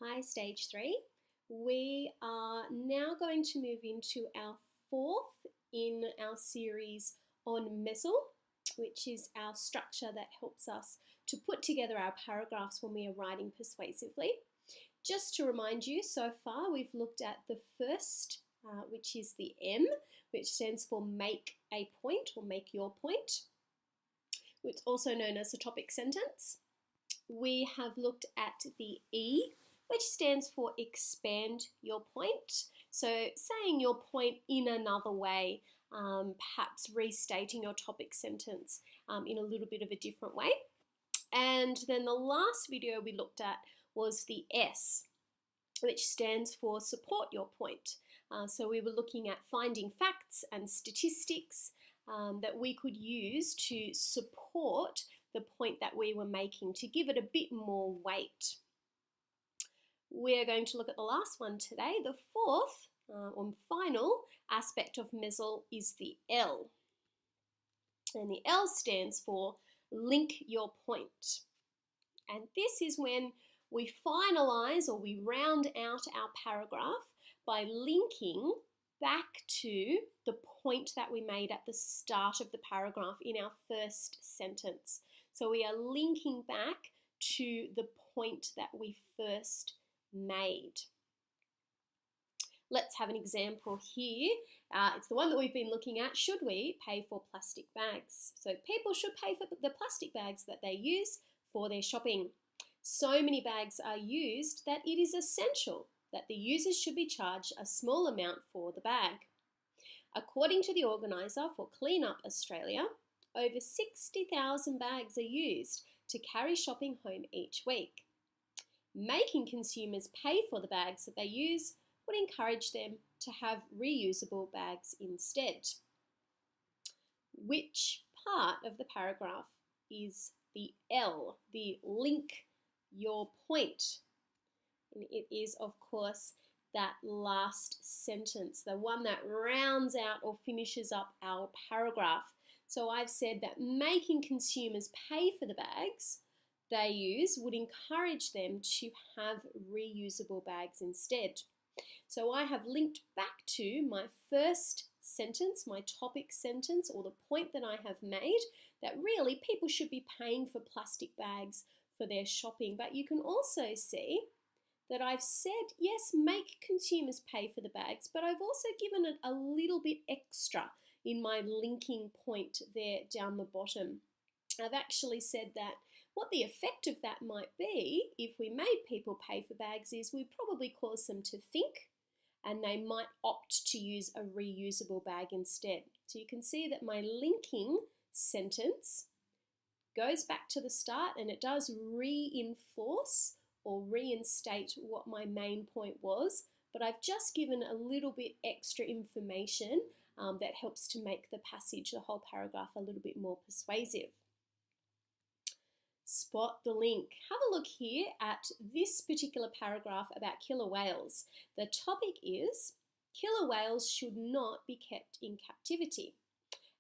Hi, stage 3. We are now going to move into our fourth in our series on Mesl, which is our structure that helps us to put together our paragraphs when we are writing persuasively. Just to remind you, so far we've looked at the first, which is the M, which stands for make a point or make your point. It's also known as a topic sentence. We have looked at the E, which stands for expand your point. So saying your point in another way, perhaps restating your topic sentence in a little bit of a different way. And then the last video we looked at was the S, which stands for support your point. So we were looking at finding facts and statistics that we could use to support the point that we were making, to give it a bit more weight. We're going to look at the last one today. The fourth or final aspect of Mesl is the L. And the L stands for link your point. And this is when we finalize or we round out our paragraph by linking back to the point that we made at the start of the paragraph in our first sentence. So we are linking back to the point that we first made. Let's have an example here. It's the one that we've been looking at. Should we pay for plastic bags? So people should pay for the plastic bags that they use for their shopping. So many bags are used that it is essential that the users should be charged a small amount for the bag. According to the organiser for Clean Up Australia, over 60,000 bags are used to carry shopping home each week. Making consumers pay for the bags that they use would encourage them to have reusable bags instead. Which part of the paragraph is the L, the link your point? And it is, of course, that last sentence, the one that rounds out or finishes up our paragraph. So I've said that making consumers pay for the bags they use would encourage them to have reusable bags instead. So I have linked back to my first sentence, my topic sentence, or the point that I have made, that really people should be paying for plastic bags for their shopping. But you can also see that I've said, yes, make consumers pay for the bags, but I've also given it a little bit extra in my linking point there down the bottom. I've actually said that what the effect of that might be if we made people pay for bags is we'd probably cause them to think, and they might opt to use a reusable bag instead. So you can see that my linking sentence goes back to the start, and it does reinforce or reinstate what my main point was, but I've just given a little bit extra information that helps to make the passage, the whole paragraph, a little bit more persuasive. Spot the link. Have a look here at this particular paragraph about killer whales. The topic is killer whales should not be kept in captivity.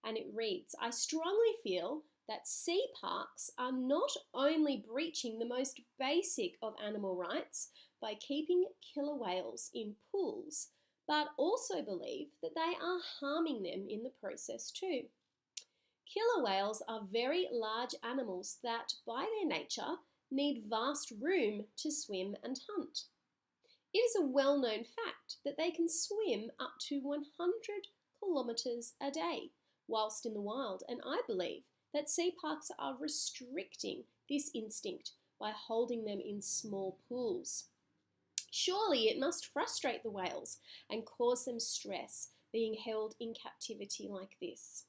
And it reads, I strongly feel that sea parks are not only breaching the most basic of animal rights by keeping killer whales in pools, but also believe that they are harming them in the process too. Killer whales are very large animals that, by their nature, need vast room to swim and hunt. It is a well-known fact that they can swim up to 100 kilometres a day whilst in the wild, and I believe that sea parks are restricting this instinct by holding them in small pools. Surely it must frustrate the whales and cause them stress being held in captivity like this.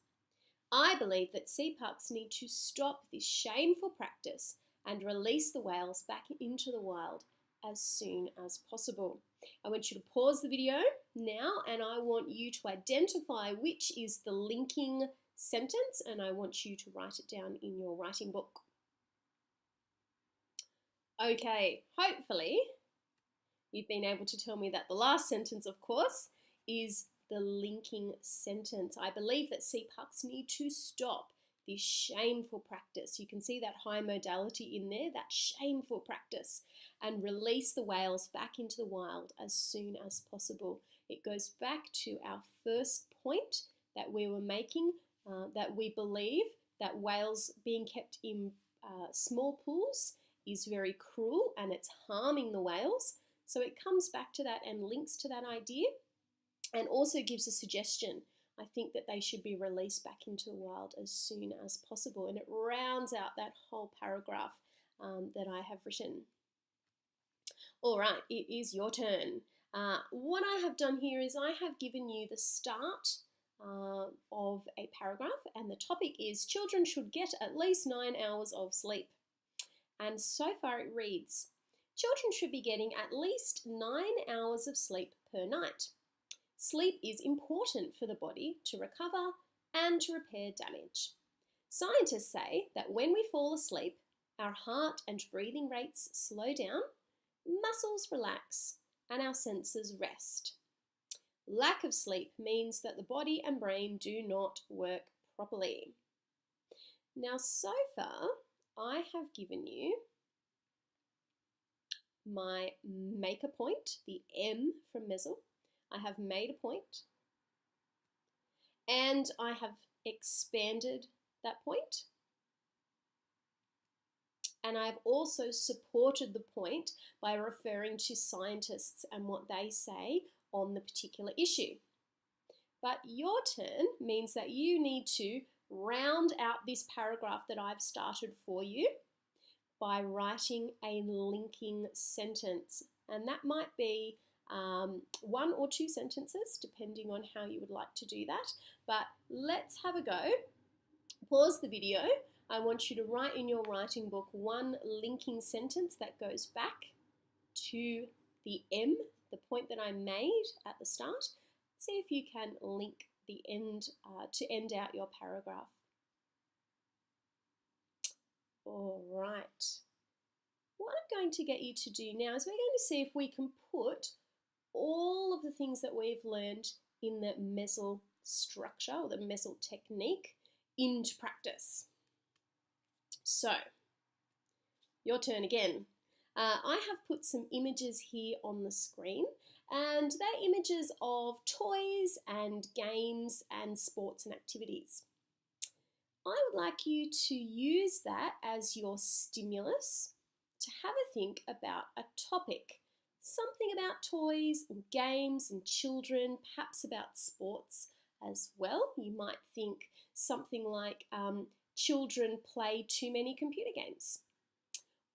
I believe that sea parks need to stop this shameful practice and release the whales back into the wild as soon as possible. I want you to pause the video now, and I want you to identify which is the linking sentence, and I want you to write it down in your writing book. Okay, hopefully you've been able to tell me that the last sentence, of course, is the linking sentence. I believe that sea parks need to stop this shameful practice. You can see that high modality in there, that shameful practice, and release the whales back into the wild as soon as possible. It goes back to our first point that we were making, that we believe that whales being kept in small pools is very cruel and it's harming the whales. So it comes back to that and links to that idea, and also gives a suggestion. I think that they should be released back into the wild as soon as possible. And it rounds out that whole paragraph that I have written. All right, it is your turn. What I have done here is I have given you the start of a paragraph, and the topic is children should get at least 9 hours of sleep. And so far it reads, children should be getting at least 9 hours of sleep per night. Sleep is important for the body to recover and to repair damage. Scientists say that when we fall asleep, our heart and breathing rates slow down, muscles relax, and our senses rest. Lack of sleep means that the body and brain do not work properly. Now, so far, I have given you my make a point, the M from Mesl. I have made a point, and I have expanded that point, and I've also supported the point by referring to scientists and what they say on the particular issue. But your turn means that you need to round out this paragraph that I've started for you by writing a linking sentence, and that might be 1 or 2 sentences, depending on how you would like to do that. But let's have a go. Pause the video. I want you to write in your writing book 1 linking sentence that goes back to the M, the point that I made at the start. See if you can link the end to end out your paragraph. All right. What I'm going to get you to do now is we're going to see if we can put all of the things that we've learned in the Mesl structure or the Mesl technique into practice. So, your turn again. I have put some images here on the screen, and they're images of toys and games and sports and activities. I would like you to use that as your stimulus to have a think about a topic. Something about toys and games and children, perhaps about sports as well. You might think something like children play too many computer games.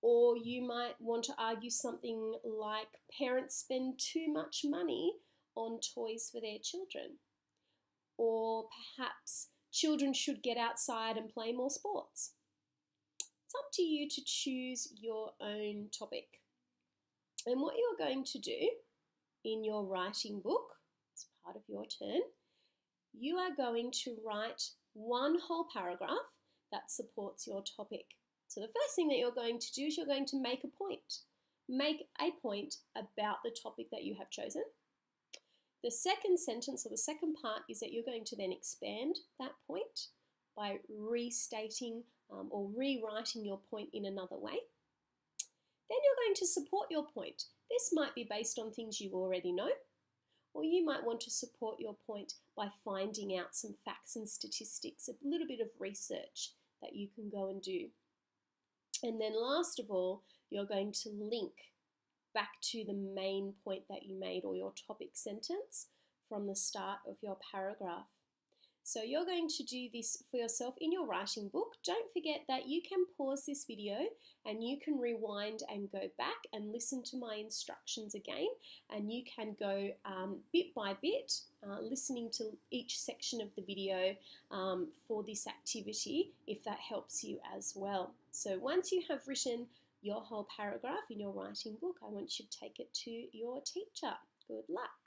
Or you might want to argue something like parents spend too much money on toys for their children. Or perhaps children should get outside and play more sports. It's up to you to choose your own topic. And what you're going to do in your writing book, as part of your turn, you are going to write 1 whole paragraph that supports your topic. So the first thing that you're going to do is you're going to make a point. Make a point about the topic that you have chosen. The second sentence or the second part is that you're going to then expand that point by restating or rewriting your point in another way. Then you're going to support your point. This might be based on things you already know, or you might want to support your point by finding out some facts and statistics, a little bit of research that you can go and do. And then last of all, you're going to link back to the main point that you made or your topic sentence from the start of your paragraph. So you're going to do this for yourself in your writing book. Don't forget that you can pause this video and you can rewind and go back and listen to my instructions again, and you can go bit by bit listening to each section of the video for this activity if that helps you as well. So once you have written your whole paragraph in your writing book, I want you to take it to your teacher. Good luck.